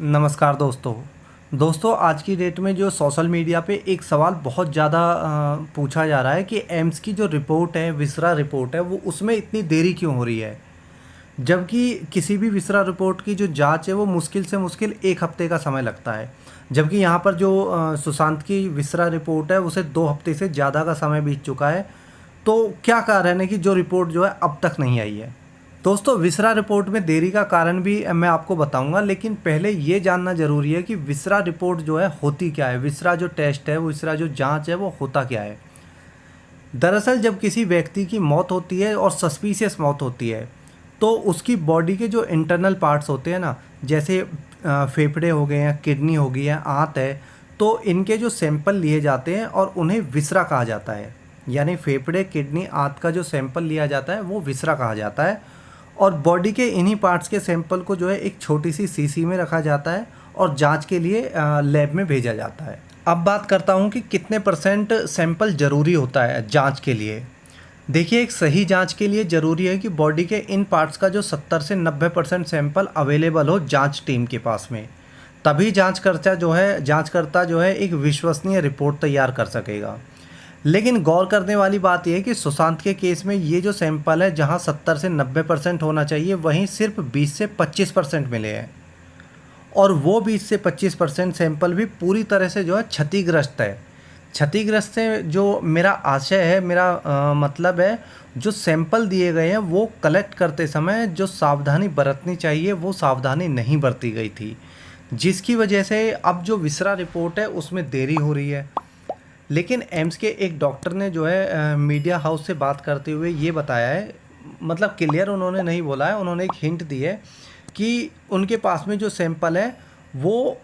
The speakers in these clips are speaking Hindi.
नमस्कार दोस्तों आज की डेट में जो सोशल मीडिया पे एक सवाल बहुत ज़्यादा पूछा जा रहा है कि एम्स की जो रिपोर्ट है, विसरा रिपोर्ट है, वो उसमें इतनी देरी क्यों हो रही है। जबकि किसी भी विसरा रिपोर्ट की जो जांच है वो मुश्किल से मुश्किल 1 हफ्ते का समय लगता है। जबकि यहाँ पर जो सुशांत की विसरा रिपोर्ट है उसे 2 हफ्ते से ज़्यादा का समय बीत चुका है। तो क्या कारण है कि जो रिपोर्ट जो है अब तक नहीं आई है। दोस्तों, विसरा रिपोर्ट में देरी का कारण भी मैं आपको बताऊंगा, लेकिन पहले ये जानना ज़रूरी है कि विसरा रिपोर्ट जो है होती क्या है। विसरा जो टेस्ट है, विसरा जो जांच है, वो होता क्या है। दरअसल जब किसी व्यक्ति की मौत होती है और सस्पिशियस मौत होती है तो उसकी बॉडी के जो इंटरनल पार्ट्स होते हैं ना, जैसे फेफड़े हो गए हैं, किडनी हो गई है, आंत है, तो इनके जो सैंपल लिए जाते हैं और उन्हें विसरा कहा जाता है। यानी फेफड़े, किडनी, आंत का जो सैंपल लिया जाता है वो विसरा कहा जाता है। और बॉडी के इन्हीं पार्ट्स के सैंपल को जो है एक छोटी सी सीसी में रखा जाता है और जांच के लिए लैब में भेजा जाता है। अब बात करता हूँ कि कितने % सैंपल ज़रूरी होता है जांच के लिए। देखिए, एक सही जांच के लिए ज़रूरी है कि बॉडी के इन पार्ट्स का जो 70 से 90% सैंपल अवेलेबल हो जांच टीम के पास में, तभी जांचकर्ता जो है एक विश्वसनीय रिपोर्ट तैयार कर सकेगा। लेकिन गौर करने वाली बात यह है कि सुशांत के केस में ये जो सैंपल है, जहां 70 से 90% होना चाहिए, वहीं सिर्फ 20 से 25% मिले हैं। और वो 20 से 25% सैंपल भी पूरी तरह से जो है क्षतिग्रस्त है। क्षतिग्रस्त से जो मेरा आशय है, मतलब है, जो सैंपल दिए गए हैं वो कलेक्ट करते समय जो सावधानी बरतनी चाहिए वो सावधानी नहीं बरती गई थी, जिसकी वजह से अब जो विसरा रिपोर्ट है उसमें देरी हो रही है। लेकिन एम्स के एक डॉक्टर ने जो है मीडिया हाउस से बात करते हुए ये बताया है, मतलब क्लियर उन्होंने नहीं बोला है, उन्होंने एक हिंट दी है कि उनके पास में जो सैंपल है वो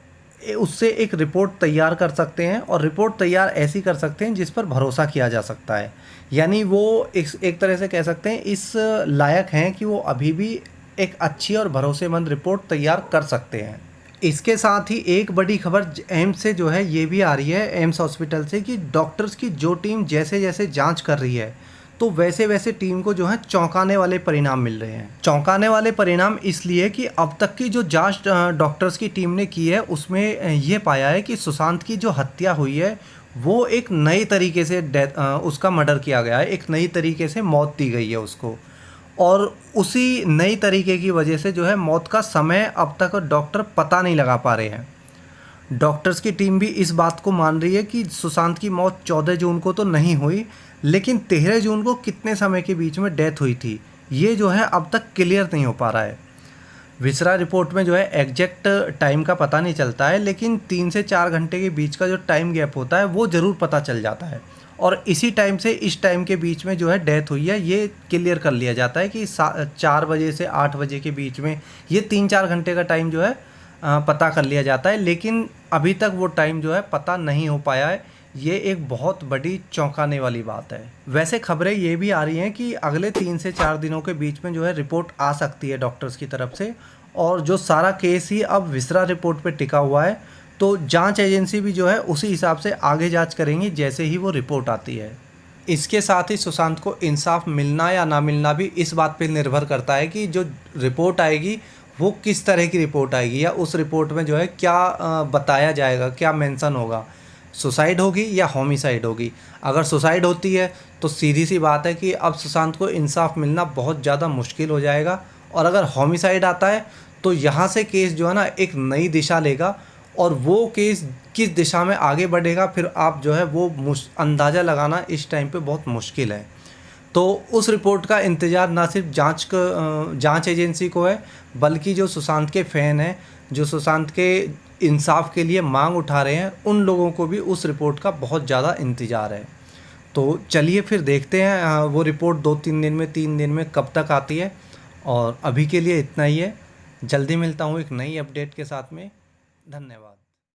उससे एक रिपोर्ट तैयार कर सकते हैं, और रिपोर्ट तैयार ऐसी कर सकते हैं जिस पर भरोसा किया जा सकता है। यानी वो एक तरह से कह सकते हैं इस लायक हैं कि वो अभी भी एक अच्छी और भरोसेमंद रिपोर्ट तैयार कर सकते हैं। इसके साथ ही एक बड़ी खबर एम्स से जो है ये भी आ रही है, एम्स हॉस्पिटल से, कि डॉक्टर्स की जो टीम जैसे जैसे जांच कर रही है तो वैसे वैसे टीम को जो है चौंकाने वाले परिणाम मिल रहे हैं। चौंकाने वाले परिणाम इसलिए कि अब तक की जो जांच डॉक्टर्स की टीम ने की है उसमें ये पाया है कि सुशांत की जो हत्या हुई है वो एक नए तरीके से उसका मर्डर किया गया है, एक नई तरीके से मौत दी गई है उसको। और उसी नई तरीके की वजह से जो है मौत का समय अब तक डॉक्टर पता नहीं लगा पा रहे हैं। डॉक्टर्स की टीम भी इस बात को मान रही है कि सुशांत की मौत 14 जून को तो नहीं हुई, लेकिन 13 जून को कितने समय के बीच में डेथ हुई थी ये जो है अब तक क्लियर नहीं हो पा रहा है। विसरा रिपोर्ट में जो है एग्जैक्ट टाइम का पता नहीं चलता है, लेकिन 3 से 4 घंटे के बीच का जो टाइम गैप होता है वो ज़रूर पता चल जाता है। और इसी टाइम से इस टाइम के बीच में जो है डेथ हुई है ये क्लियर कर लिया जाता है कि 4 बजे से 8 बजे के बीच में, ये 3-4 घंटे का टाइम जो है पता कर लिया जाता है। लेकिन अभी तक वो टाइम जो है पता नहीं हो पाया है। ये एक बहुत बड़ी चौंकाने वाली बात है। वैसे खबरें ये भी आ रही हैं कि अगले 3 से 4 दिनों के बीच में जो है रिपोर्ट आ सकती है डॉक्टर्स की तरफ से, और जो सारा केस ही अब विसरा रिपोर्ट पे टिका हुआ है, तो जांच एजेंसी भी जो है उसी हिसाब से आगे जांच करेंगी जैसे ही वो रिपोर्ट आती है। इसके साथ ही सुशांत को इंसाफ मिलना या ना मिलना भी इस बात पे निर्भर करता है कि जो रिपोर्ट आएगी वो किस तरह की रिपोर्ट आएगी, या उस रिपोर्ट में जो है क्या बताया जाएगा, क्या मेंशन होगा, सुसाइड होगी या होमिसाइड होगी। अगर सुसाइड होती है तो सीधी सी बात है कि अब सुशांत को इंसाफ मिलना बहुत ज़्यादा मुश्किल हो जाएगा, और अगर होमिसाइड आता है तो यहाँ से केस जो है ना एक नई दिशा लेगा, और वो केस किस दिशा में आगे बढ़ेगा फिर आप जो है वो अंदाज़ा लगाना इस टाइम पे बहुत मुश्किल है। तो उस रिपोर्ट का इंतज़ार ना सिर्फ जांच एजेंसी को है, बल्कि जो सुशांत के फ़ैन हैं, जो सुशांत के इंसाफ के लिए मांग उठा रहे हैं, उन लोगों को भी उस रिपोर्ट का बहुत ज़्यादा इंतज़ार है। तो चलिए फिर देखते हैं वो रिपोर्ट 2-3 दिन में, 3 दिन में कब तक आती है। और अभी के लिए इतना ही है। जल्दी मिलता हूँ एक नई अपडेट के साथ में। धन्यवाद।